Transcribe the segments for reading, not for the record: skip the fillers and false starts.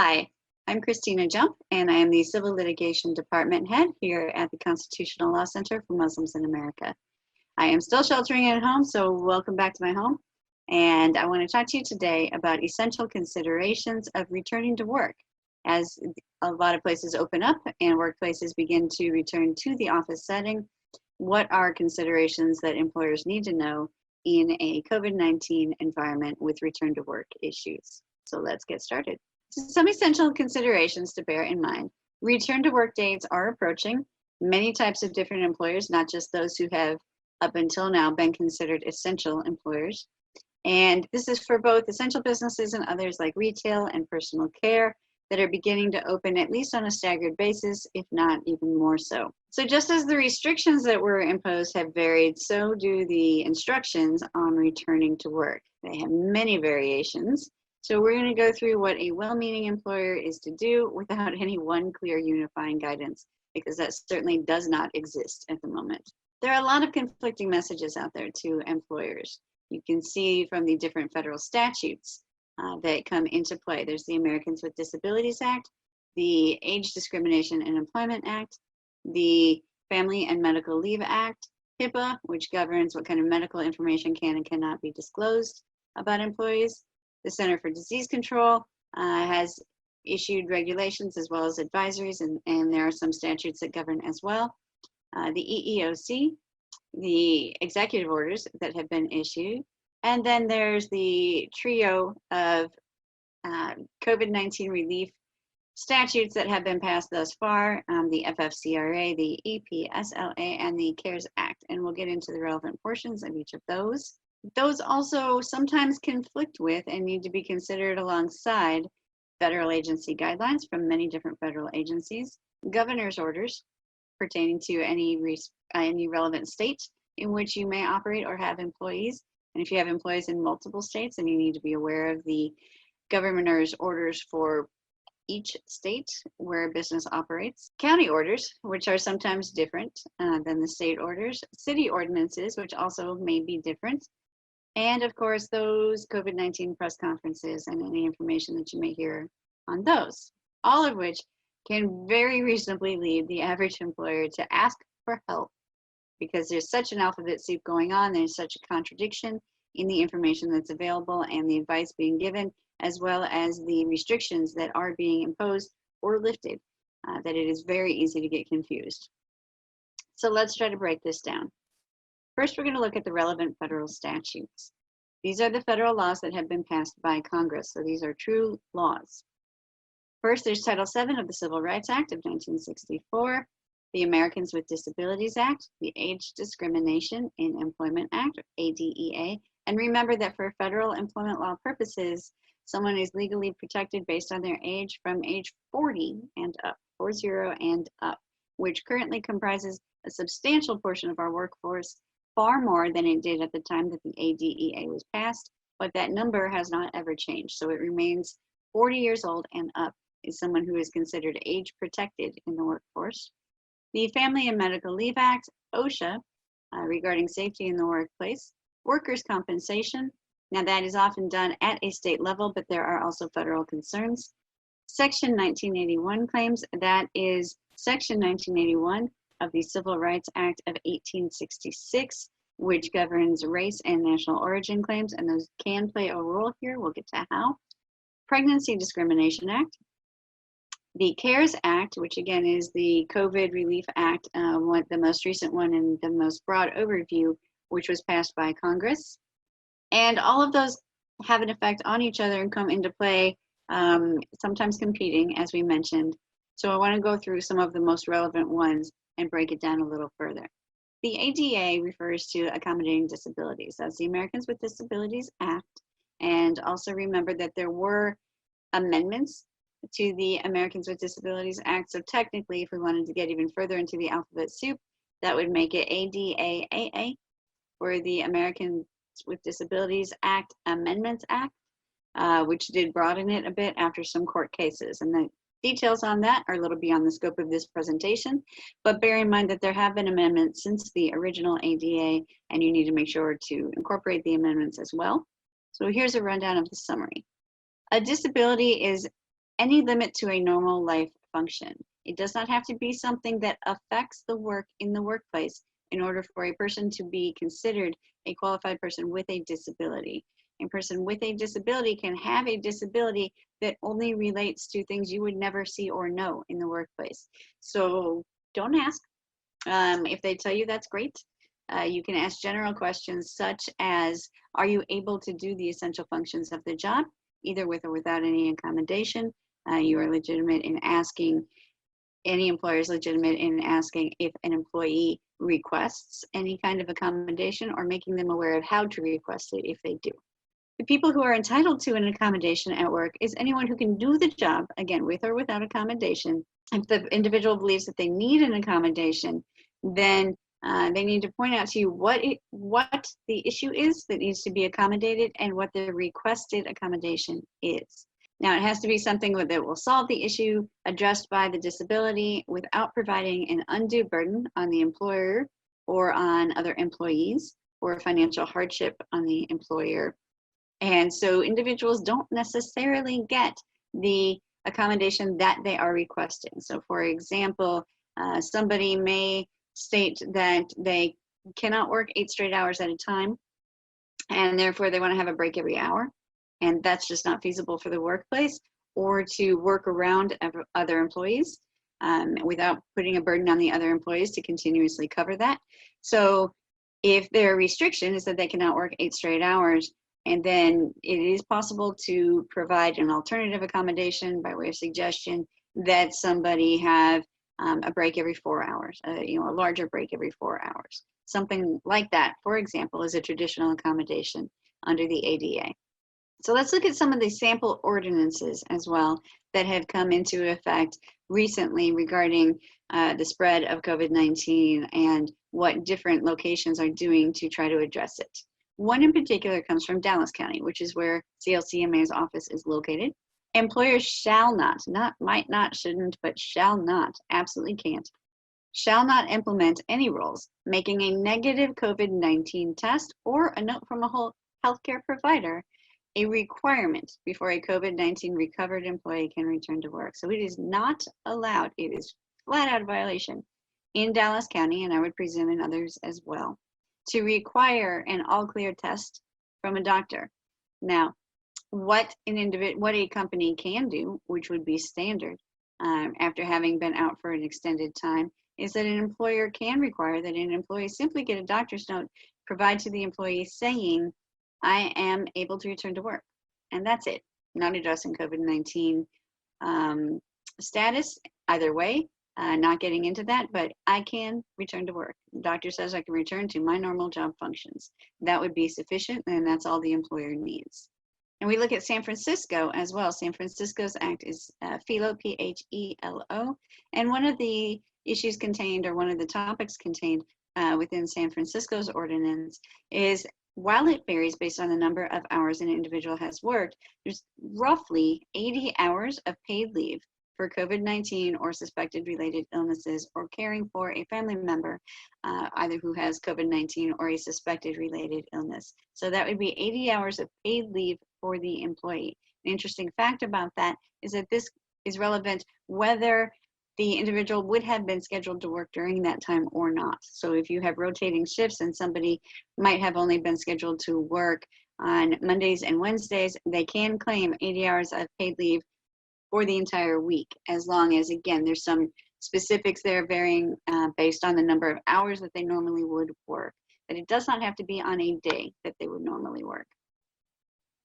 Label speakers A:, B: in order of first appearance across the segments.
A: Hi, I'm Christina Jump, and I am the Civil Litigation Department Head here at the Constitutional Law Center for Muslims in America. I am still sheltering at home, so welcome back to my home. And I want to talk to you today about essential considerations of returning to work. As a lot of places open up and workplaces begin to return to the office setting, what are considerations that employers need to know in a COVID-19 environment with return to work issues? So let's get started. Some essential considerations to bear in mind. Return to work dates are approaching. Many types of different employers, not just those who have up until now been considered essential employers. And this is for both essential businesses and others like retail and personal care that are beginning to open at least on a staggered basis, if not even more so. So just as the restrictions that were imposed have varied, so do the instructions on returning to work. They have many variations. So we're going to go through what a well-meaning employer is to do without any one clear unifying guidance, because that certainly does not exist at the moment. There are a lot of conflicting messages out there to employers. You can see from the different federal statutes that come into play. There's the Americans with Disabilities Act, the Age Discrimination in Employment Act, the Family and Medical Leave Act, HIPAA, which governs what kind of medical information can and cannot be disclosed about employees. The Center for Disease Control has issued regulations as well as advisories, and there are some statutes that govern as well. The EEOC, the executive orders that have been issued, and then there's the trio of COVID-19 relief statutes that have been passed thus far, the FFCRA, the EPSLA, and the CARES Act, and we'll get into the relevant portions of each of those. Those also sometimes conflict with and need to be considered alongside federal agency guidelines from many different federal agencies, governor's orders pertaining to any relevant state in which you may operate or have employees. And if you have employees in multiple states, then you need to be aware of the governor's orders for each state where a business operates, county orders, which are sometimes different than the state orders, city ordinances, which also may be different, and of course, those COVID-19 press conferences and any information that you may hear on those, all of which can very reasonably lead the average employer to ask for help because there's such an alphabet soup going on, there's such a contradiction in the information that's available and the advice being given, as well as the restrictions that are being imposed or lifted, that it is very easy to get confused. So let's try to break this down. First, we're going to look at the relevant federal statutes. These are the federal laws that have been passed by Congress, so these are true laws. First, there's Title VII of the Civil Rights Act of 1964, the Americans with Disabilities Act, the Age Discrimination in Employment Act, or ADEA, and remember that for federal employment law purposes, someone is legally protected based on their age from age 40 and up, 40 and up, which currently comprises a substantial portion of our workforce, far more than it did at the time that the ADEA was passed, but that number has not ever changed. So it remains 40 years old and up is someone who is considered age protected in the workforce. The Family and Medical Leave Act, OSHA, regarding safety in the workplace. Workers' compensation, now that is often done at a state level, but there are also federal concerns. Section 1981 claims, that is Section 1981 of the Civil Rights Act of 1866, which governs race and national origin claims, and those can play a role here. We'll get to how. Pregnancy Discrimination Act. The CARES Act, which again is the COVID Relief Act, the most recent one and the most broad overview, which was passed by Congress. And all of those have an effect on each other and come into play, sometimes competing, as we mentioned. So I want to go through some of the most relevant ones and break it down a little further. The ADA refers to accommodating disabilities. That's the Americans with Disabilities Act. And also remember that there were amendments to the Americans with Disabilities Act. So technically, if we wanted to get even further into the alphabet soup, that would make it ADAAA, or the Americans with Disabilities Act Amendments Act, which did broaden it a bit after some court cases. And the details on that are a little beyond the scope of this presentation, but bear in mind that there have been amendments since the original ADA, and you need to make sure to incorporate the amendments as well. So here's a rundown of the summary. A disability is any limit to a normal life function. It does not have to be something that affects the work in the workplace in order for a person to be considered a qualified person with a disability. A person with a disability can have a disability that only relates to things you would never see or know in the workplace. So don't ask. If they tell you, that's great. You can ask general questions such as, are you able to do the essential functions of the job, either with or without any accommodation? You are legitimate in asking, any employer is legitimate in asking if an employee requests any kind of accommodation, or making them aware of how to request it if they do. The people who are entitled to an accommodation at work is anyone who can do the job, again, with or without accommodation. If the individual believes that they need an accommodation, then they need to point out to you what the issue is that needs to be accommodated and what the requested accommodation is. Now, it has to be something that will solve the issue addressed by the disability without providing an undue burden on the employer or on other employees, or financial hardship on the employer. And so individuals don't necessarily get the accommodation that they are requesting. So for example, somebody may state that they cannot work 8 straight hours at a time, and therefore they want to have a break every hour. And that's just not feasible for the workplace, or to work around other employees without putting a burden on the other employees to continuously cover that. So if their restriction is that they cannot work 8 straight hours, and then it is possible to provide an alternative accommodation by way of suggestion that somebody have a break every 4 hours, a larger break every 4 hours. Something like that, for example, is a traditional accommodation under the ADA. So let's look at some of the sample ordinances as well that have come into effect recently regarding the spread of COVID-19 and what different locations are doing to try to address it. One in particular comes from Dallas County, which is where CLCMA's office is located. Employers shall not might not, shouldn't, but shall not, absolutely can't, shall not implement any rules making a negative COVID-19 test or a note from a whole healthcare provider a requirement before a COVID-19 recovered employee can return to work. So it is not allowed. It is flat out violation in Dallas County, and I would presume in others as well, to require an all-clear test from a doctor. Now, what a company can do, which would be standard after having been out for an extended time, is that an employer can require that an employee simply get a doctor's note provided to the employee saying, I am able to return to work. And that's it. Not addressing COVID-19 status either way, not getting into that, but I can return to work. The doctor says I can return to my normal job functions. That would be sufficient, and that's all the employer needs. And we look at San Francisco as well. San Francisco's act is PHELO, P-H-E-L-O. And one of the issues contained, or one of the topics contained within San Francisco's ordinance is, while it varies based on the number of hours an individual has worked, there's roughly 80 hours of paid leave for COVID-19 or suspected related illnesses, or caring for a family member, either who has COVID-19 or a suspected related illness. So that would be 80 hours of paid leave for the employee. An interesting fact about that is that this is relevant whether the individual would have been scheduled to work during that time or not. So if you have rotating shifts and somebody might have only been scheduled to work on Mondays and Wednesdays, they can claim 80 hours of paid leave for the entire week, as long as, again, there's some specifics there varying based on the number of hours that they normally would work. But it does not have to be on a day that they would normally work.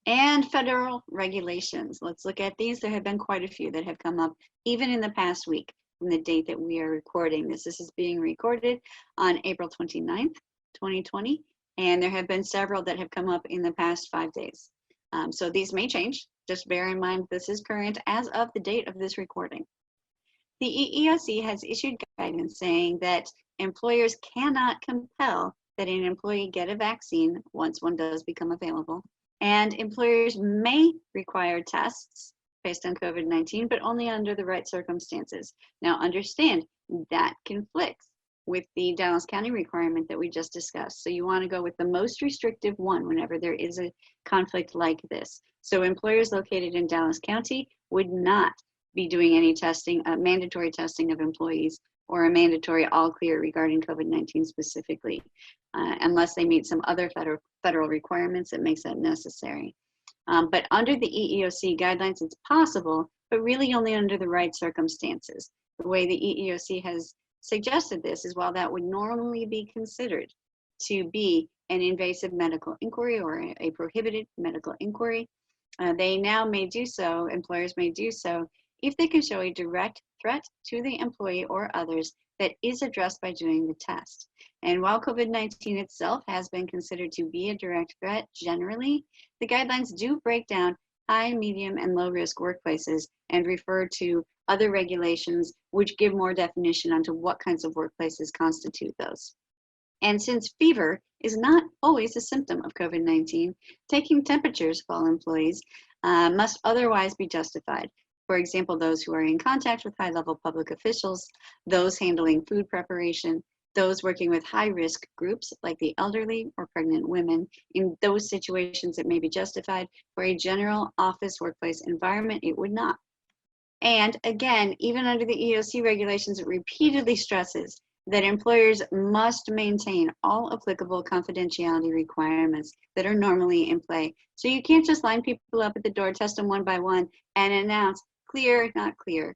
A: And federal regulations. Let's look at these. There have been quite a few that have come up even in the past week from the date that we are recording this. This is being recorded on April 29th, 2020, and there have been several that have come up in the past 5 days. So these may change. Just bear in mind this is current as of the date of this recording. The EEOC has issued guidance saying that employers cannot compel that an employee get a vaccine once one does become available, and employers may require tests based on COVID-19, but only under the right circumstances. Now understand that conflicts with the Dallas County requirement that we just discussed. So you want to go with the most restrictive one whenever there is a conflict like this. So employers located in Dallas County would not be doing any testing, mandatory testing of employees, or a mandatory all clear regarding COVID-19 specifically, unless they meet some other federal requirements that makes that necessary. But under the EEOC guidelines, it's possible, but really only under the right circumstances. The way the EEOC has suggested this is while that would normally be considered to be an invasive medical inquiry or a prohibited medical inquiry, they now may do so, employers may do so, if they can show a direct threat to the employee or others that is addressed by doing the test. And while COVID-19 itself has been considered to be a direct threat generally, the guidelines do break down high, medium, and low risk workplaces and refer to other regulations which give more definition onto what kinds of workplaces constitute those. And since fever is not always a symptom of COVID-19, taking temperatures of all employees must otherwise be justified. For example, those who are in contact with high-level public officials, those handling food preparation, those working with high-risk groups like the elderly or pregnant women. In those situations, it may be justified. For a general office workplace environment, it would not. And again, even under the EEOC regulations, it repeatedly stresses that employers must maintain all applicable confidentiality requirements that are normally in play. So you can't just line people up at the door, test them one by one, and announce clear, not clear,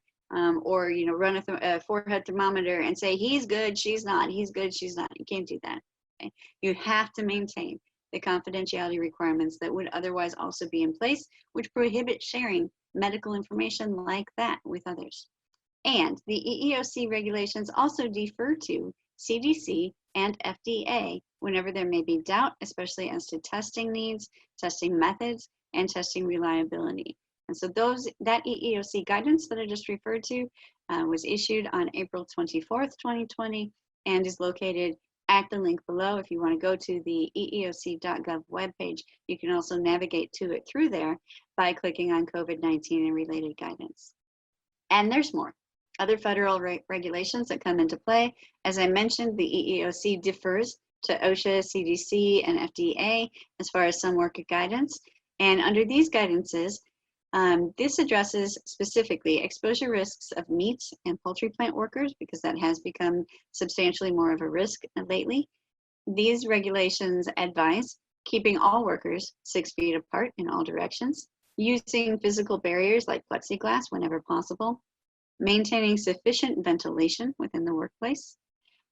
A: or run a forehead thermometer and say he's good, she's not, he's good, she's not. You can't do that. Okay? You have to maintain the confidentiality requirements that would otherwise also be in place, which prohibit sharing medical information like that with others. And the EEOC regulations also defer to CDC and FDA whenever there may be doubt, especially as to testing needs, testing methods, and testing reliability. And so that EEOC guidance that I just referred to was issued on April 24th, 2020, and is located at the link below. If you want to go to the EEOC.gov webpage, you can also navigate to it through there by clicking on COVID-19 and related guidance. And there's more. Other federal regulations that come into play. As I mentioned, the EEOC defers to OSHA, CDC, and FDA as far as some work guidance. And under these guidances, this addresses specifically exposure risks of meat and poultry plant workers, because that has become substantially more of a risk lately. These regulations advise keeping all workers 6 feet apart in all directions, using physical barriers like plexiglass whenever possible, maintaining sufficient ventilation within the workplace,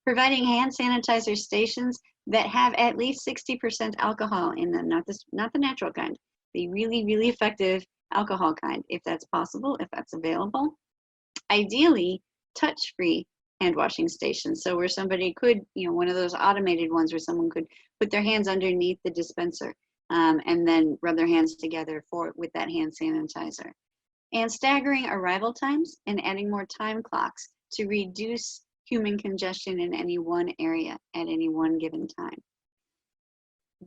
A: providing hand sanitizer stations that have at least 60% alcohol in them, not the natural kind, the really, really effective alcohol kind, if that's possible, if that's available. Ideally, touch-free hand washing stations. So where somebody could, one of those automated ones where someone could put their hands underneath the dispenser and then rub their hands together with that hand sanitizer. And staggering arrival times and adding more time clocks to reduce human congestion in any one area at any one given time.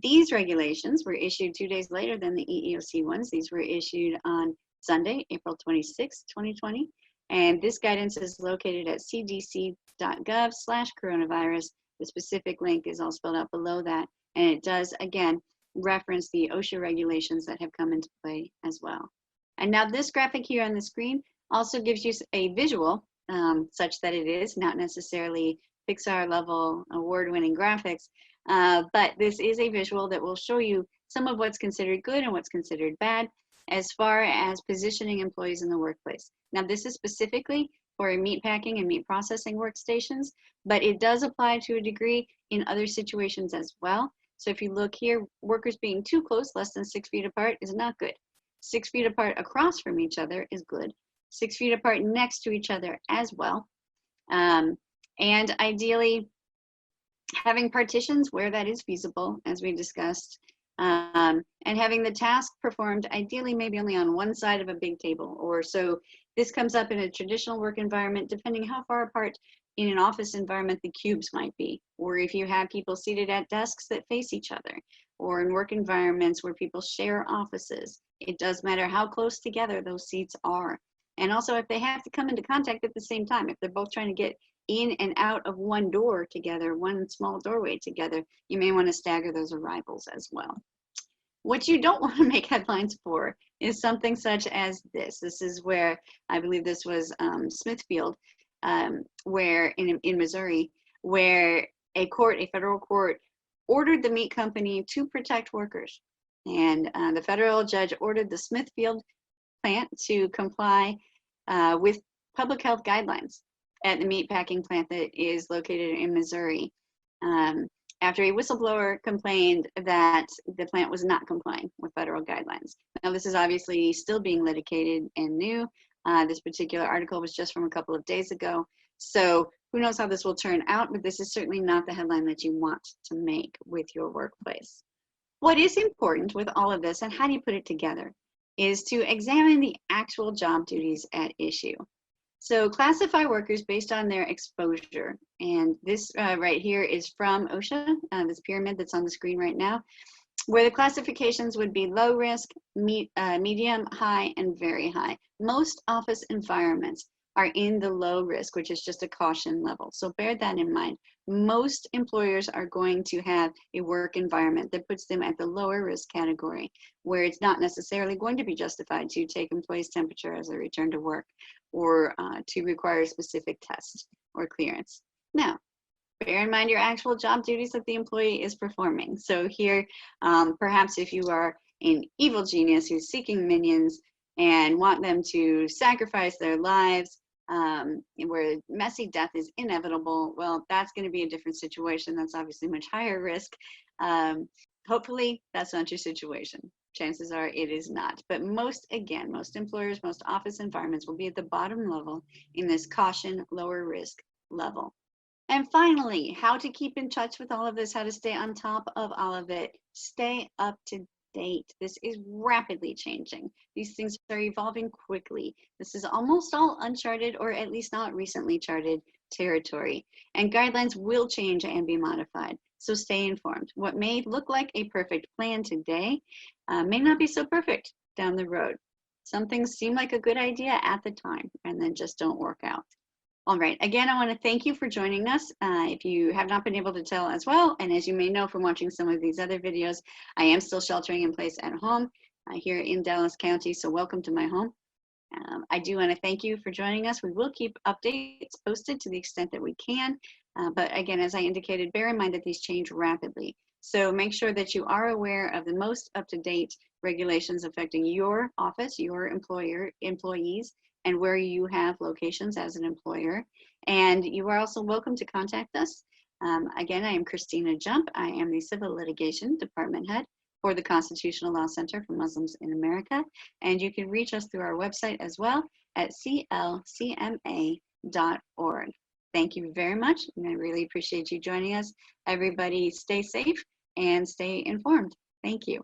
A: These regulations were issued 2 days later than the EEOC ones. These were issued on Sunday, April 26, 2020. And this guidance is located at cdc.gov/coronavirus. The specific link is all spelled out below that. And it does, again, reference the OSHA regulations that have come into play as well. And now this graphic here on the screen also gives you a visual such that it is not necessarily Pixar level award-winning graphics, but this is a visual that will show you some of what's considered good and what's considered bad as far as positioning employees in the workplace. Now this is specifically for meat packing and meat processing workstations, but it does apply to a degree in other situations as well. So if you look here, workers being too close, less than 6 feet apart, is not good. 6 feet apart across from each other is good. 6 feet apart next to each other as well. And ideally, having partitions where that is feasible, as we discussed, and having the task performed ideally maybe only on one side of a big table or so. This comes up in a traditional work environment, depending how far apart in an office environment the cubes might be, or if you have people seated at desks that face each other, or in work environments where people share offices. It does matter how close together those seats are. And also if they have to come into contact at the same time, if they're both trying to get in and out of one door together, one small doorway together, you may want to stagger those arrivals as well. What you don't want to make headlines for is something such as this. This is where, I believe this was Smithfield, where in Missouri, where a federal court, ordered the meat company to protect workers. And the federal judge ordered the Smithfield plant to comply with public health guidelines at the meat packing plant that is located in Missouri. After a whistleblower complained that the plant was not complying with federal guidelines. Now, this is obviously still being litigated and new. This particular article was just from a couple of days ago. So who knows how this will turn out, but this is certainly not the headline that you want to make with your workplace. What is important with all of this, and how do you put it together, is to examine the actual job duties at issue. So classify workers based on their exposure. And this right here is from OSHA, this pyramid that's on the screen right now, where the classifications would be low risk, medium, high, and very high. Most office environments are in the low risk, which is just a caution level. So bear that in mind. Most employers are going to have a work environment that puts them at the lower risk category, where it's not necessarily going to be justified to take employees' temperature as they return to work, or to require a specific test or clearance. Now, bear in mind your actual job duties that the employee is performing. So here, perhaps if you are an evil genius who's seeking minions and want them to sacrifice their lives, where messy death is inevitable, well, that's going to be a different situation. That's obviously much higher risk. Hopefully, that's not your situation. Chances are it is not. But most employers, most office environments will be at the bottom level in this caution, lower risk level. And finally, how to keep in touch with all of this, how to stay on top of all of it. Stay up to date. This is rapidly changing. These things are evolving quickly. This is almost all uncharted, or at least not recently charted territory. And guidelines will change and be modified. So stay informed. What may look like a perfect plan today may not be so perfect down the road. Some things seem like a good idea at the time and then just don't work out. All right, again, I want to thank you for joining us. If you have not been able to tell as well, and as you may know from watching some of these other videos, I am still sheltering in place at home here in Dallas County, so welcome to my home. I do want to thank you for joining us. We will keep updates posted to the extent that we can, but again, as I indicated, bear in mind that these change rapidly. So make sure that you are aware of the most up-to-date regulations affecting your office, your employees, and where you have locations as an employer. And you are also welcome to contact us. Again, I am Christina Jump. I am the Civil Litigation Department Head for the Constitutional Law Center for Muslims in America. And you can reach us through our website as well at CLCMA.org. Thank you very much, and I really appreciate you joining us. Everybody stay safe and stay informed. Thank you.